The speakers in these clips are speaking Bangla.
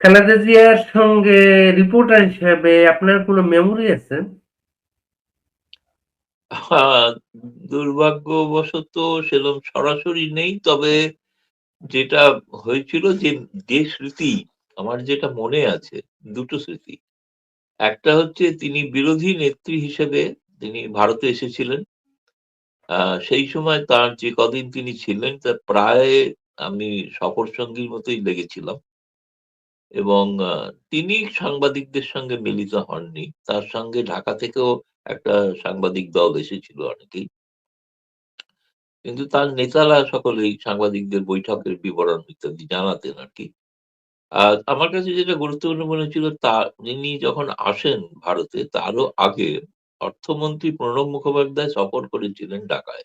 খালেদা জিয়ার সঙ্গে রিপোর্টার হিসেবে আপনার কোনো মেমোরি আছে? হ্যাঁ, দুর্ভাগ্যবশত সেরকম সরাসরি নেই। তবে যেটা হয়েছিল যে স্মৃতি আমার যেটা মনে আছে, দুটো স্মৃতি। একটা হচ্ছে তিনি বিরোধী নেত্রী হিসেবে তিনি ভারতে এসেছিলেন। সেই সময় তার যে কদিন তিনি ছিলেন তা প্রায় আমি সফরসঙ্গীর মতোই লেগেছিলাম। এবং তিনি সাংবাদিকদের সঙ্গে মিলিত হননি। তার সঙ্গে ঢাকা থেকেও একটা সাংবাদিক দল এসেছিল অনেকেই। কিন্তু তার নেতারা সকলেই সাংবাদিকদের বৈঠকের বিবরণ ইত্যাদি জানাতেন আরকি। আর আমার কাছে যেটা গুরুত্বপূর্ণ মনে হচ্ছিল তিনি যখন আসেন ভারতে তারও আগে অর্থমন্ত্রী প্রণব মুখোপাধ্যায় সফর করেছিলেন ঢাকায়।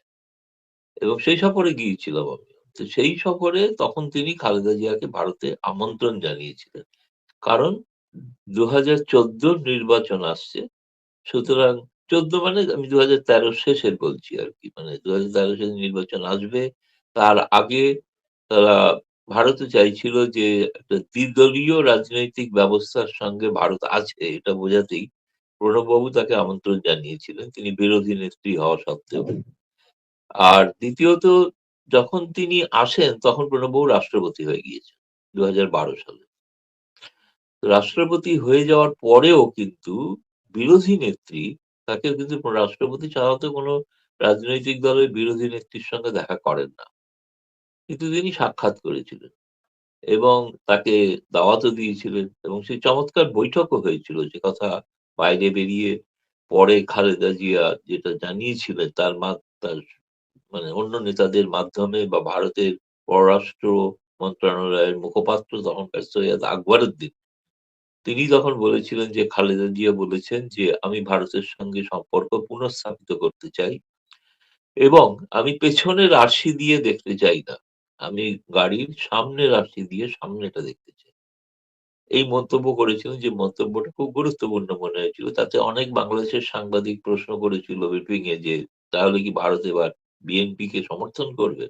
এবং সেই সফরে গিয়েছিলাম আমি। তো সেই সফরে তখন তিনি খালেদা জিয়াকে ভারতে আমন্ত্রণ জানিয়েছিলেন। কারণ ২০১৪ নির্বাচন আসছে। সুতরাং ১৪ মানে আমি ২০১৩ শেষের বলছি আরকি। মানে ২০১৩ সালে নির্বাচন আসবে। তার আগে তারা ভারতও চাইছিল যে একটা দ্বিদলীয় রাজনৈতিক ব্যবস্থার সঙ্গে ভারত আছে এটা বোঝাতেই প্রণববাবু তাকে আমন্ত্রণ জানিয়েছিলেন। তিনি বিরোধী নেত্রী হওয়া সত্ত্বেও। আর দ্বিতীয়ত যখন তিনি আসেন তখন প্রণববাবু রাষ্ট্রপতি হয়ে গিয়েছেন ২০১২ সালে। রাষ্ট্রপতি হয়ে যাওয়ার পরেও কিন্তু বিরোধী নেত্রী তাকে কিন্তু রাষ্ট্রপতি সাধারণত কোনো রাজনৈতিক দলের বিরোধী নেত্রীর সঙ্গে দেখা করেন না। কিন্তু তিনি সাক্ষাৎ করেছিলেন এবং তাকে দাওয়াতও দিয়েছিলেন এবং সেই চমৎকার বৈঠকও হয়েছিল যে কথা বাইরে বেরিয়ে পরে খালেদা জিয়া যেটা জানিয়েছিলেন তার মানে অন্য নেতাদের মাধ্যমে বা ভারতের পররাষ্ট্র মন্ত্রণালয়ের মুখপাত্র তখনকার সৈয়দ আকবরউদ্দিন তিনি তখন বলেছিলেন যে খালেদা জিয়া বলেছেন যে আমি ভারতের সঙ্গে সম্পর্ক পুনঃস্থাপিত করতে চাই এবং আমি পেছনের রাশি দিয়ে দেখতে চাই না। আমি গাড়ির সামনের রাশি দিয়ে সামনেটা দেখতে চাই। এই মন্তব্য করেছিলেন যে মন্তব্যটা খুব গুরুত্বপূর্ণ মনে হয়েছিল। তাতে অনেক বাংলাদেশের সাংবাদিক প্রশ্ন করেছিল ব্রিফিং এ যে তাহলে কি ভারত এবার বিএনপি কে সমর্থন করবে?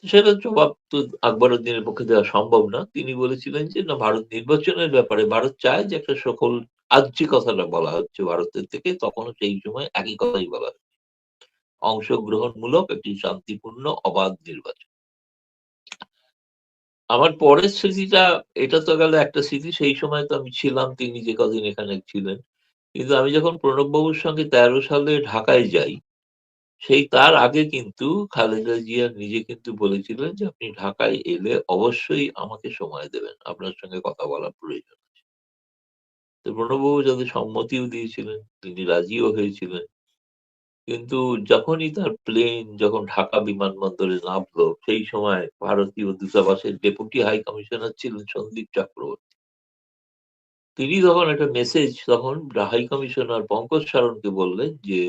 সেটার জবাব তো আকবরউদ্দিনের পক্ষে দেওয়া সম্ভব না। তিনি বলেছিলেন যে, "না ভারত নির্বাচনের ব্যাপারে ভারত চায় যে একটা সকল আজ যে কথাটা বলা হচ্ছে ভারতের থেকে তখনও সেই সময় একই কথাই বলা হচ্ছে। অংশগ্রহণমূলক একটি শান্তিপূর্ণ অবাধ নির্বাচন।" আমার পরের স্মৃতিটা এটা তো গেল একটা স্মৃতি। সেই সময় তো আমি ছিলাম তিনি যে কদিন এখানে ছিলেন। কিন্তু আমি যখন প্রণববাবুর সঙ্গে ১৩ সালে ঢাকায় যাই সেই তার আগে কিন্তু খালেদা জিয়া নিজে কিন্তু বলেছিলেন যে, "আপনি ঢাকায় এলে অবশ্যই আমাকে সময় দেবেন। আপনার সঙ্গে কথা বলা প্রয়োজন।" তো প্রণববাবু যাতে সম্মতিও দিয়েছিলেন, তিনি রাজিও হয়েছিলেন। কিন্তু যখনই তার প্লেন যখন ঢাকা বিমানবন্দরে নামলো, সেই সময় ভারতীয় দূতাবাসের ডেপুটি হাই কমিশনার ছিলেন সন্দীপ চক্রবর্তী। তিনি তখন একটা মেসেজ তখন হাই কমিশনার পঙ্কজ সারনকে বললেন যে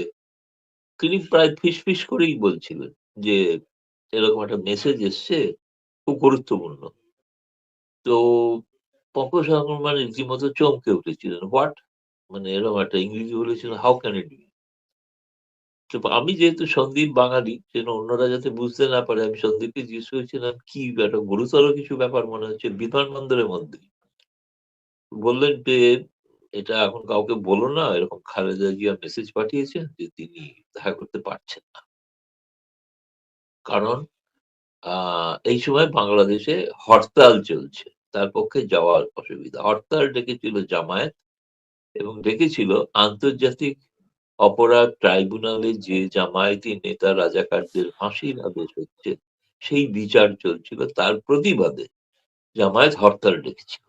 তিনি প্রায় ফিসফিস করেই বলছিলেন যে, "এরকম একটা মেসেজ এসছে, খুব গুরুত্বপূর্ণ।" তো পঙ্কজ সারন মানে রীতিমতো চমকে উঠেছিলেন। "হোয়াট?" মানে এরকম একটা ইংরেজি বলেছিলেন, "হাউ ক্যান ইট বি?" তো আমি যেহেতু সন্দীপ বাঙালি, সেজন্য অন্যরা যাতে বুঝতে না পারে আমি সন্দীপকে জিজ্ঞেস করেছিলাম, "কি একটা গুরুতর কিছু ব্যাপার মনে হচ্ছে বিমানবন্দরের মধ্যেই?" বললেন যে, "এটা এখন কাউকে বলো না, এরকম খালেদা জিয়া মেসেজ পাঠিয়েছেন যে তিনি দেখা করতে পারছেন না।" কারণ আ এই সময় বাংলাদেশে হরতাল চলছে। তার পক্ষে যাওয়ার অসুবিধা। হরতাল ডেকেছিল জামায়াত এবং ডেকেছিল আন্তর্জাতিক অপরাধ ট্রাইব্যুনালে যে জামায়াতি নেতা রাজাকারদের ফাঁসির আদেশ হচ্ছে, সেই বিচার চলছিল। তার প্রতিবাদে জামায়াত হরতাল ডেকেছিল।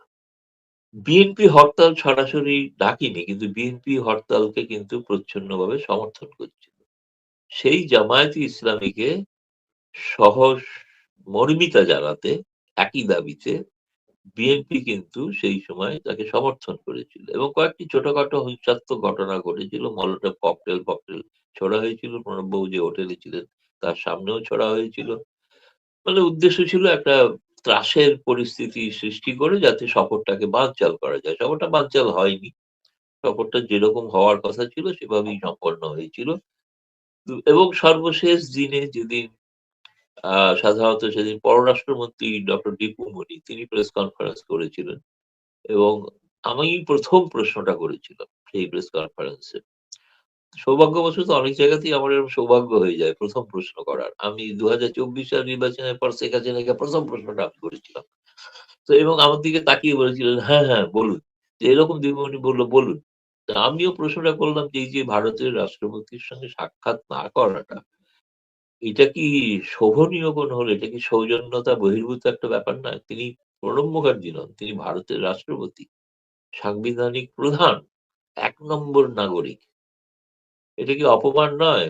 বিএনপি হরতাল সরাসরি ডাকেনি কিন্তু বিএনপি হরতালকে কিন্তু প্রচ্ছন্নভাবে সমর্থন করছিল। সেই জামায়াতে ইসলামীকে সহমর্মিতা জানাতে একই দাবিতে বিএনপি কিন্তু সেই সময় তাকে সমর্থন করেছিল এবং কয়েকটি ছোটখাটো হিংসাত্মক ঘটনা ঘটেছিল। মলোটভ ককটেল-ফকটেল ছোড়া হয়েছিল। প্রণববাবু যে হোটেলে ছিলেন তার সামনেও ছোড়া হয়েছিল। মানে উদ্দেশ্য ছিল একটা ত্রাসের পরিস্থিতি সৃষ্টি করে যাতে সফরটাকে বানচাল করা যায়। সফরটা বানচাল হয়নি। সফরটা যেরকম হওয়ার কথা ছিল সেভাবেই সম্পন্ন হয়েছিল। এবং সর্বশেষ দিনে যেদিন সাধারণত সেদিন পররাষ্ট্রমন্ত্রী ডক্টর দীপু মনি তিনি প্রেস কনফারেন্স করেছিলেন এবং আমি ১ম প্রশ্নটা করেছিলাম সেই প্রেস কনফারেন্সে। সৌভাগ্যবশত অনেক জায়গাতেই আমার এরকম সৌভাগ্য হয়ে যায় ১ম প্রশ্ন করার। আমি ২০২৪ সাল নির্বাচনের পর শেখ হাসিনাকে ১ম প্রশ্নটা আমি করেছিলাম। তো এবং আমার দিকে তাকিয়ে বলেছিলেন, "হ্যাঁ, হ্যাঁ বলুন।" তো এরকম দীপুমনি বলল, "বলুন।" তা আমিও প্রশ্নটা করলাম যে, এই যে ভারতের রাষ্ট্রপতির সঙ্গে সাক্ষাৎ না করাটা, এটা কি শোভনীয় কোনো হলো? এটা কি সৌজন্যতা বহির্ভূত একটা ব্যাপার নয়? তিনি প্রণব মুখার্জি নন। তিনি ভারতের রাষ্ট্রপতি, সাংবিধানিক প্রধান, ১ নম্বর নাগরিক। এটা কি অপমান নয়?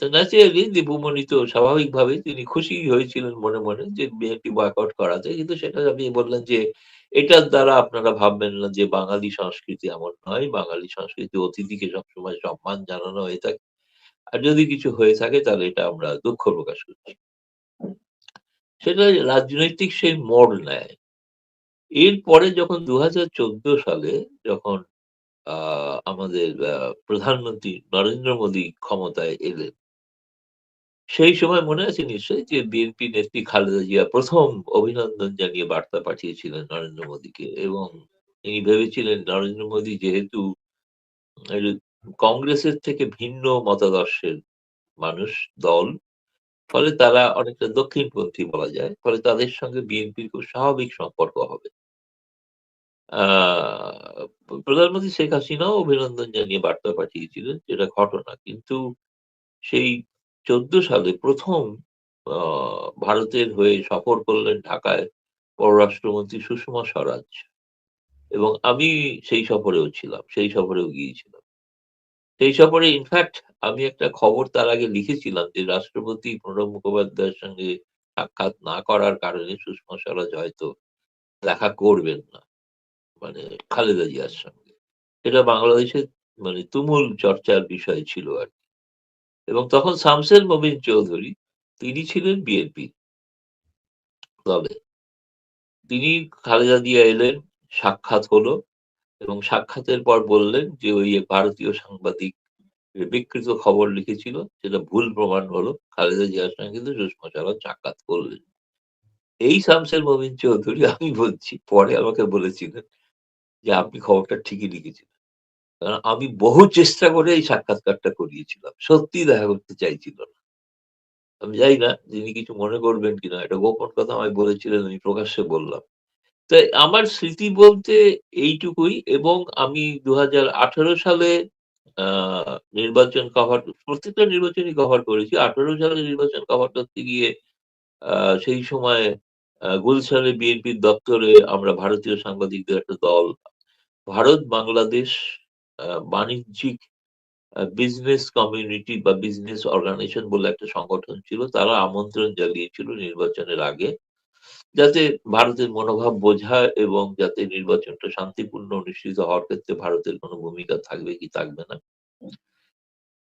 তো ন্যাচারালি দীপুমনি তো স্বাভাবিকভাবেই তিনি খুশি হয়েছিলেন মনে, মনে যে বিএনপি বয়কট করাতে। কিন্তু সেটা আপনি বললেন যে, "এটার দ্বারা আপনারা ভাববেন না যে বাঙালি সংস্কৃতি এমন নয়। বাঙালি সংস্কৃতি অতিথিকে সবসময় সম্মান জানানো হয়ে থাকে। আর যদি কিছু হয়ে থাকে তাহলে এটা আমরা দুঃখ প্রকাশ করছি।" সেটা রাজনৈতিক সেই মোড় নেয়। এরপরে যখন ২০১৪ সালে যখন আ আমাদের প্রধানমন্ত্রী নরেন্দ্র মোদী ক্ষমতায় এলেন সেই সময় মনে আছে নিশ্চয়ই যে বিএনপি নেত্রী খালেদা জিয়া ১ম অভিনন্দন জানিয়ে বার্তা পাঠিয়েছিলেন নরেন্দ্র মোদীকে এবং তিনি ভেবেছিলেন নরেন্দ্র মোদী যেহেতু একটু কংগ্রেসের থেকে ভিন্ন মতাদর্শের মানুষ, দল, ফলে তারা অনেকটা দক্ষিণপন্থী বলা যায়। ফলে তাদের সঙ্গে বিএনপির খুব স্বাভাবিক সম্পর্ক হবে। আ প্রধানমন্ত্রী শেখ হাসিনাও অভিনন্দন জানিয়ে বার্তা পাঠিয়েছিলেন, যেটা ঘটনা। কিন্তু সেই ১৪ সালে ১ম আ ভারতের হয়ে সফর করলেন ঢাকায় পররাষ্ট্রমন্ত্রী সুষমা স্বরাজ এবং আমি সেই সফরেও ছিলাম। সেই সফরেও গিয়েছিলাম। সেই সফরে ইনফেক্ট আমি একটা খবর তার আগে লিখেছিলাম যে রাষ্ট্রপতি প্রণব মুখোপাধ্যায়ের সঙ্গে সাক্ষাৎ না করার কারণে সুষমা স্বরাজ হয়তো দেখা করবেন না। মানে খালেদা জিয়ার সঙ্গে। এটা বাংলাদেশের মানে তুমুল চর্চার বিষয় ছিল আরকি। এবং তখন শামসের মোবিন চৌধুরী তিনি ছিলেন বিএনপি দলে। তিনি খালেদা জিয়া এলেন, সাক্ষাৎ হলো এবং সাক্ষাতের পর বললেন যে ওই ভারতীয় সাংবাদিক বিকৃত খবর লিখেছিল সেটা ভুল প্রমাণ হলো। খালেদা জিয়ার সঙ্গে কিন্তু সুষমা স্বরাজ সাক্ষাৎ করলেন। এই শামসের মোবিন চৌধুরী আমি বলছি পরে আমাকে বলেছিলেন যে আপনি খবরটা ঠিকই লিখেছিলেন। কারণ আমি বহু চেষ্টা করে এই সাক্ষাৎকারটা করিয়েছিলাম। সত্যিই দেখা করতে চাইছিল না। আমি জানি না তিনি কিছু মনে করবেন কিনা। এটা গোপন কথা আমায় বলেছিলেন, আমি প্রকাশ্যে বললাম। তো আমার স্মৃতি বলতে এইটুকুই এবং আমি ২০১৮ সালে আ নির্বাচন কভার প্রত্যেকটা নির্বাচনই কভার করেছি। ১৮ সালে নির্বাচন কভার করতে গিয়ে আ সেই সময় গুলশানে বিএনপির দপ্তরে আমরা ভারতীয় সাংবাদিকদের একটা দল, ভারত বাংলাদেশ আ বাণিজ্যিক বিজনেস কমিউনিটি বা বিজনেস অর্গানাইজেশন বলে একটা সংগঠন ছিল। তারা আমন্ত্রণ জানিয়েছিল নির্বাচনের আগে। যাতে ভারতের মনোভাব বোঝা এবং যাতে নির্বাচনটা শান্তিপূর্ণ অনুষ্ঠিত হওয়ার ক্ষেত্রে ভারতের কোন ভূমিকা থাকবে কি থাকবে না।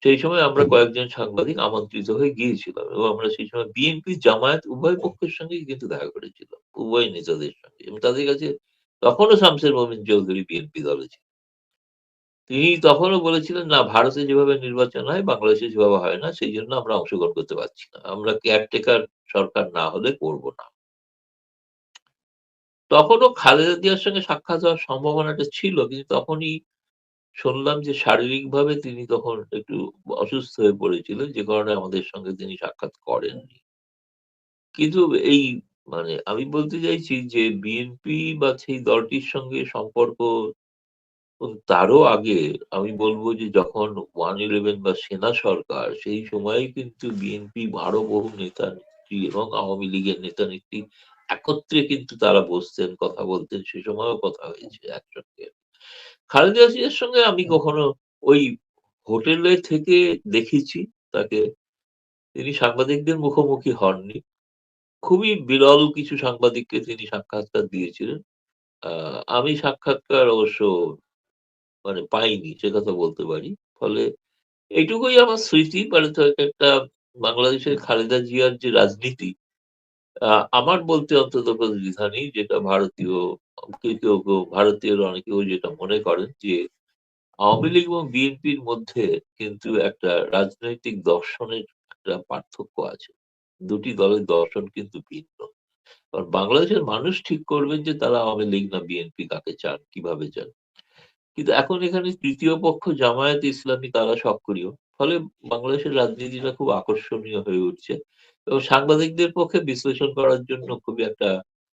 সেই সময় আমরা কয়েকজন সাংবাদিক আমন্ত্রিত হয়ে গিয়েছিলাম এবং আমরা সেই সময় বিএনপি, জামায়াত উভয় পক্ষের সঙ্গেই কিন্তু দেখা করেছিলাম। উভয় নেতাদের সঙ্গে এবং তাদের কাছে তখনও শামসের মোমিন চৌধুরী বিএনপি দলে ছিলেন। তিনি তখনও বলেছিলেন, "না ভারতে যেভাবে নির্বাচন হয় বাংলাদেশে সেভাবে হয় না। সেইজন্য আমরা অংশগ্রহণ করতে পারছি না। আমরা কেয়ারটেকার সরকার না হলে করব না।" তখনও খালেদা জিয়ার সঙ্গে সাক্ষাৎ হওয়ার সম্ভাবনাটা ছিল। কিন্তু তখনই শুনলাম যে শারীরিকভাবে তিনি তখন একটু অসুস্থ হয়ে পড়েছিলেন। যে কারণে আমাদের সঙ্গে তিনি সাক্ষাৎ করেননি। কিন্তু এই মানে আমি বলতে চাইছি যে বিএনপি বা সেই দলটির সঙ্গে সম্পর্ক তারও আগে আমি বলব যে যখন 111 বা সেনা সরকার সেই সময়েই কিন্তু বিএনপি আরো বহু নেতা-নেত্রী এবং আওয়ামী লীগের নেতা-নেত্রী একত্রে কিন্তু তারা বসতেন, কথা বলতেন। সে সময়ও কথা হয়েছে একসঙ্গে। খালেদা জিয়ার সঙ্গে আমি কখনো ওই হোটেলে থেকে দেখেছি তাকে। তিনি সাংবাদিকদের মুখোমুখি হননি। খুবই বিরল কিছু সাংবাদিককে তিনি সাক্ষাৎকার দিয়েছিলেন। আ আমি সাক্ষাৎকার অবশ্য মানে পাইনি সে কথা বলতে পারি। ফলে এইটুকুই আমার স্মৃতি মানে তো একটা বাংলাদেশের খালেদা জিয়ার যে রাজনীতি আ আমার বলতে অন্তত কোন দ্বিধা নেই যেটা ভারতীয় কেউ ভারতীয়রা অনেকেও যেটা মনে করেন যে আওয়ামী লীগ এবং বিএনপির মধ্যে কিন্তু একটা রাজনৈতিক দর্শনের একটা পার্থক্য আছে। দুটি দলের দর্শন কিন্তু ভিন্ন। কারণ বাংলাদেশের মানুষ ঠিক করবেন যে তারা আওয়ামী লীগ না বিএনপি কাকে চান, কিভাবে চান। কিন্তু এখন এখানে তৃতীয় পক্ষ জামায়াতে ইসলামী তারা সক্রিয়। ফলে বাংলাদেশের রাজনীতিটা খুব আকর্ষণীয় হয়ে উঠছে। এবং সাংবাদিকদের পক্ষে বিশ্লেষণ করার জন্য খুবই একটা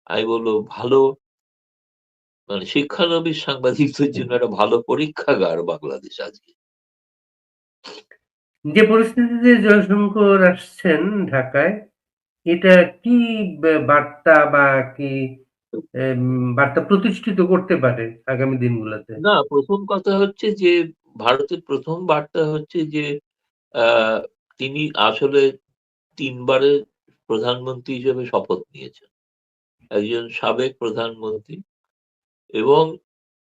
আমি বলব ভালো মানে শিক্ষানবিশ সাংবাদিকদের জন্য একটা ভালো পরীক্ষাগার বাংলাদেশ আজকে। যে পরিস্থিতিতে জয়শঙ্কর আসছেন ঢাকায়, এটা কি বার্তা বা কি বার্তা প্রতিষ্ঠিত করতে পারে আগামী দিনগুলোতে? না, ১ম কথা হচ্ছে যে ভারতের ১ম বার্তা হচ্ছে যে আ তিনি আসলে ৩ বারের প্রধানমন্ত্রী হিসেবে শপথ নিয়েছেন। একজন সাবেক প্রধানমন্ত্রী এবং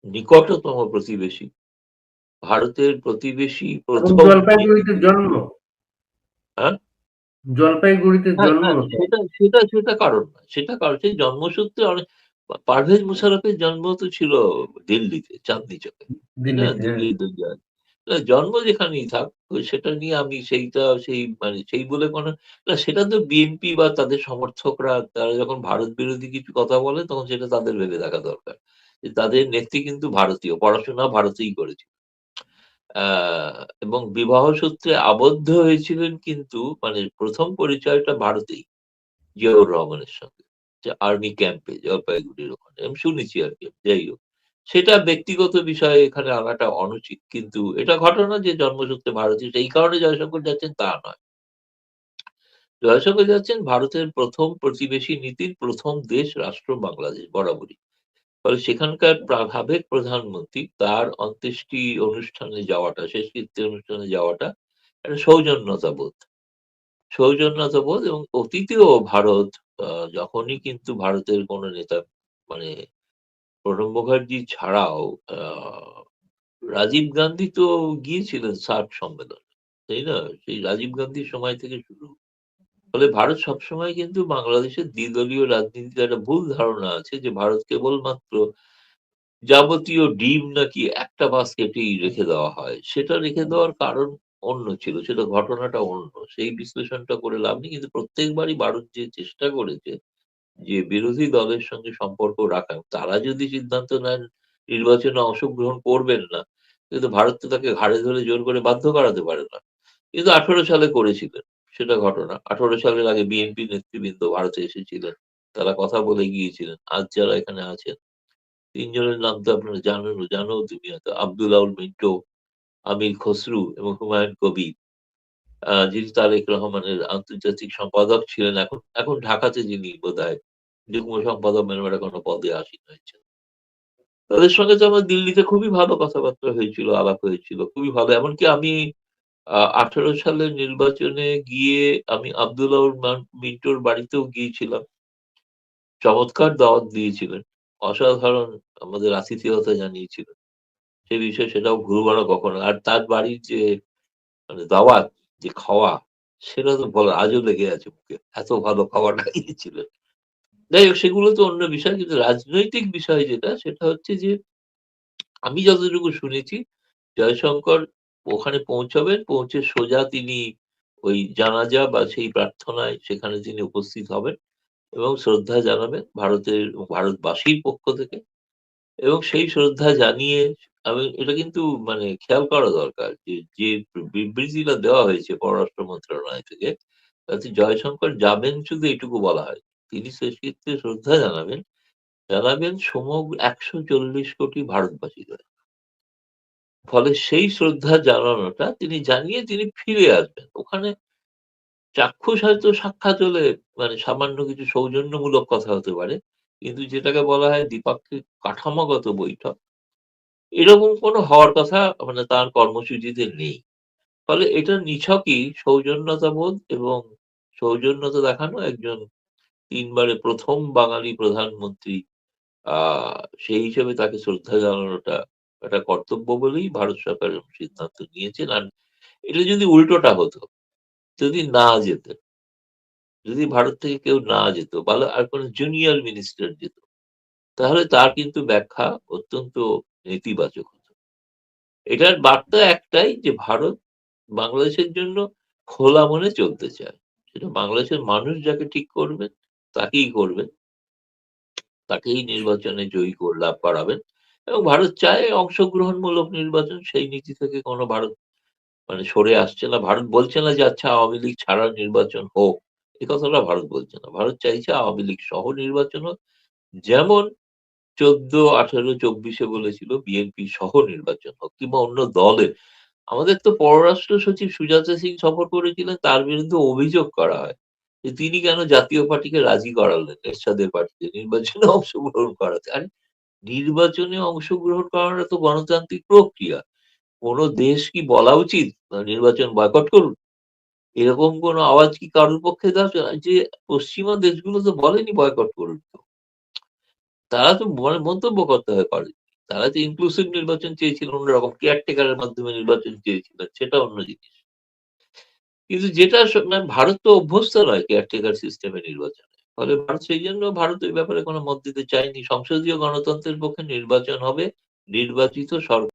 নিকটতম প্রতিবেশী। ভারতের প্রতিবেশী এবং ১ম জলপাইগুড়িতে নেত্রী। জন্ম। হ্যাঁ? জলপাইগুড়িতে হ্যাঁ, জন্ম হ্যাঁ, তো সেটা কারণ না। সেটা কারণ সেই জন্মসূত্রে অনেক পারভেজ মুশারফের জন্ম তো ছিল দিল্লিতে, চাঁদনী চকে। তাই না? দিল্লিতে, হ্যাঁ। দিল্লির দুর্গায়। জন্ম যেখানেই থাক তো সেটা নিয়ে আমি সেই মানে সেই বলে কোনো না সেটা তো বিএনপি বা তাদের সমর্থকরা তারা যখন ভারত বিরোধী কিছু কথা বলে তখন সেটা তাদের ভেবে দেখা দরকার। যে তাদের নেত্রী কিন্তু ভারতীয়, পড়াশোনা ভারতেই করেছে। আ এবং বিবাহ সূত্রে আবদ্ধ হয়েছিলেন কিন্তু মানে ১ম পরিচয়টা ভারতেই। জিয়াউর রহমানের সঙ্গে। যে আর্মি ক্যাম্পে জলপাইগুড়ির ওখানে। আমি শুনেছি আরকি। যাই হোক। সেটা ব্যক্তিগত বিষয় এখানে আনাটা অনুচিত। কিন্তু এটা ঘটনা যে জন্মসূত্রে ভারতীয়। এই কারণে জয়শঙ্কর যাচ্ছেন তা নয়। জয়শঙ্কর যাচ্ছেন ভারতের ১ম প্রতিবেশী নীতির ১ম দেশ রাষ্ট্র বাংলাদেশ বরাবরই। ফলে সেখানকার সাবেক প্রধানমন্ত্রী তার অন্ত্যেষ্টি অনুষ্ঠানে যাওয়াটা, শেষকৃত্যের অনুষ্ঠানে যাওয়াটা একটা সৌজন্যতাবোধ। সৌজন্যতাবোধ এবং অতীতেও ভারত আ যখনই কিন্তু ভারতের কোন নেতা মানে প্রণব মুখার্জি ছাড়াও আ রাজীব গান্ধী তো গিয়েছিলেন সার্ক সম্মেলনে। তাই না? সেই রাজীব গান্ধীর সময় থেকে শুরু। ফলে ভারত সবসময় কিন্তু বাংলাদেশের দ্বিদলীয় রাজনীতিতে একটা ভুল ধারণা আছে যে ভারত কেবলমাত্র যাবতীয় ডিম নাকি একটা বাস্কেটেই রেখে দেওয়া হয়। সেটা রেখে দেওয়ার কারণ অন্য ছিল। সেটা ঘটনাটা অন্য। সেই বিশ্লেষণটা করে লাভ নেই। কিন্তু প্রত্যেকবারই ভারত যে চেষ্টা করেছে যে বিরোধী দলের সঙ্গে সম্পর্ক রাখা। তারা যদি সিদ্ধান্ত নেন নির্বাচনে অংশগ্রহণ করবেন না, কিন্তু ভারত তো তাকে ঘাড়ে ধরে জোর করে বাধ্য করাতে পারে না। কিন্তু ১৮ সালে করেছিলেন। সেটা ঘটনা। ১৮ সালের আগে বিএনপি নেতৃবৃন্দ ভারতে এসেছিলেন। তারা কথা বলে গিয়েছিলেন। আজ যারা এখানে আছেন ৩ জনের নাম তো আপনারা জানো তুমি হয়তো। আব্দুল আউল মিন্টো, আমির খসরু এবং হুমায়ুন কবির। যিনি তারেক রহমানের আন্তর্জাতিক সম্পাদক ছিলেন। এখন ঢাকাতে যিনি বোধহয় যুগ্ম সম্পাদক নামে একটা কোনো পদে আসীন হয়েছেন। তাদের সঙ্গে তো আমার দিল্লিতে খুবই ভালো কথাবার্তা হয়েছিল, আলাপ হয়েছিল। খুবই ভালো। এমনকি আমি ১৮ সালের নির্বাচনে গিয়ে আমি আব্দুল আউল মিন্টুর বাড়িতেও গিয়েছিলাম। চমৎকার দাওয়াত দিয়েছিলেন। অসাধারণ আমাদের আতিথেয়তা জানিয়েছিলেন। সে বিষয়ে সেটাও ভুলব না কখনো। আর তার বাড়ির যে মানে দাওয়াত, যে খাওয়া সেটা তো বলার আজও লেগে আছে মুখে। এত ভালো খাবার খাইয়েছিলেন। যাই হোক সেগুলো তো অন্য বিষয়। কিন্তু রাজনৈতিক বিষয় যেটা সেটা হচ্ছে যে আমি যতটুকু শুনেছি জয়শঙ্কর ওখানে পৌঁছাবেন, পৌঁছে সোজা তিনি ওই জানাজা বা সেই প্রার্থনায় সেখানে তিনি উপস্থিত হবেন এবং শ্রদ্ধা জানাবেন ভারতবাসীর পক্ষ থেকে এবং সেই শ্রদ্ধা জানিয়ে আমি এটা কিন্তু মানে খেয়াল করা দরকার যে বিবৃতিটা দেওয়া হয়েছে পররাষ্ট্র মন্ত্রণালয় থেকে তাতে জয়শঙ্কর যাবেন শুধু এটুকু বলা হয়। তিনি শেষকৃত্যে শ্রদ্ধা জানাবেন সমগ্র ১৪০ কোটি ভারতবাসীকে। ফলে সেই শ্রদ্ধা জানানোটা তিনি জানিয়ে তিনি ফিরে আসবেন। ওখানে চাক্ষুষ হয়তো সাক্ষাৎ হলে মানে সামান্য কিছু সৌজন্যমূলক কথা হতে পারে। কিন্তু যেটাকে বলা হয় দ্বিপাক্ষিক কাঠামোগত বৈঠক, এরকম কোনো হওয়ার কথা মানে তার কর্মসূচিতে নেই। ফলে এটা নিছকই সৌজন্যতাবোধ এবং সৌজন্যতা দেখানো একজন ৩ বারের ১ম বাঙালি প্রধানমন্ত্রী আ সেই হিসেবে তাকে শ্রদ্ধা জানানোটা একটা কর্তব্য বলেই ভারত সরকার এরকম সিদ্ধান্ত নিয়েছেন। আর এটা যদি উল্টোটা হতো, যদি না যেতেন, যদি ভারত থেকে কেউ না যেত, ভালো আর কোন জুনিয়র মিনিস্টার যেত, তাহলে তার কিন্তু ব্যাখ্যা অত্যন্ত নেতিবাচক হতো। এটার বার্তা একটাই যে ভারত বাংলাদেশের জন্য খোলা মনে চলতে চায়। সেটা বাংলাদেশের মানুষ যাকে ঠিক করবেন তাকেই করবেন, তাকেই নির্বাচনে জয়ী করে লাভ করাবেন। এবং ভারত চায় অংশগ্রহণমূলক নির্বাচন, সেই নীতি থেকে কোনো ভারত মানে সরে আসছে না। ভারত বলছে না যে আচ্ছা আওয়ামী লীগ ছাড়া নির্বাচন হোক, এ কথাটা ভারত বলছে না। ভারত চাইছে আওয়ামী লীগ সহ নির্বাচন হোক, যেমন 14, 18, 24-এ বলেছিল বিএনপি সহ নির্বাচন হোক, কিংবা অন্য দলের। আমাদের তো পররাষ্ট্র সচিব সুজাতা সিং সফর করেছিলেন, তার বিরুদ্ধে অভিযোগ করা হয় যে তিনি কেন জাতীয় পার্টিকে রাজি করালেন এরশাদের পার্টিতে নির্বাচনে অংশগ্রহণ করাতে। আর নির্বাচনে অংশগ্রহণ করাটা তো গণতান্ত্রিক প্রক্রিয়া। কোন দেশ কি বলা উচিত নির্বাচন বয়কট করুন? এরকম কোন আওয়াজ কি কারোর পক্ষে দেওয়া যায়? যে পশ্চিমা দেশগুলো তো বলেনি বয়কট করুন। তারা তো মন্তব্য করতে হয় পারে। তারা যে ইনক্লুসিভ নির্বাচন চেয়েছিল, অন্যরকম কেয়ারটেকার এর মাধ্যমে নির্বাচন চেয়েছিলেন, সেটা অন্য জিনিস। কিন্তু যেটা মানে ভারত তো অভ্যস্ত নয় কেয়ারটেকার সিস্টেমে নির্বাচনে। ফলে ভারত সেইজন্য ভারত এই ব্যাপারে কোনো মত দিতে চায়নি। সংসদীয় গণতন্ত্রের পক্ষে নির্বাচন হবে, নির্বাচিত সরকার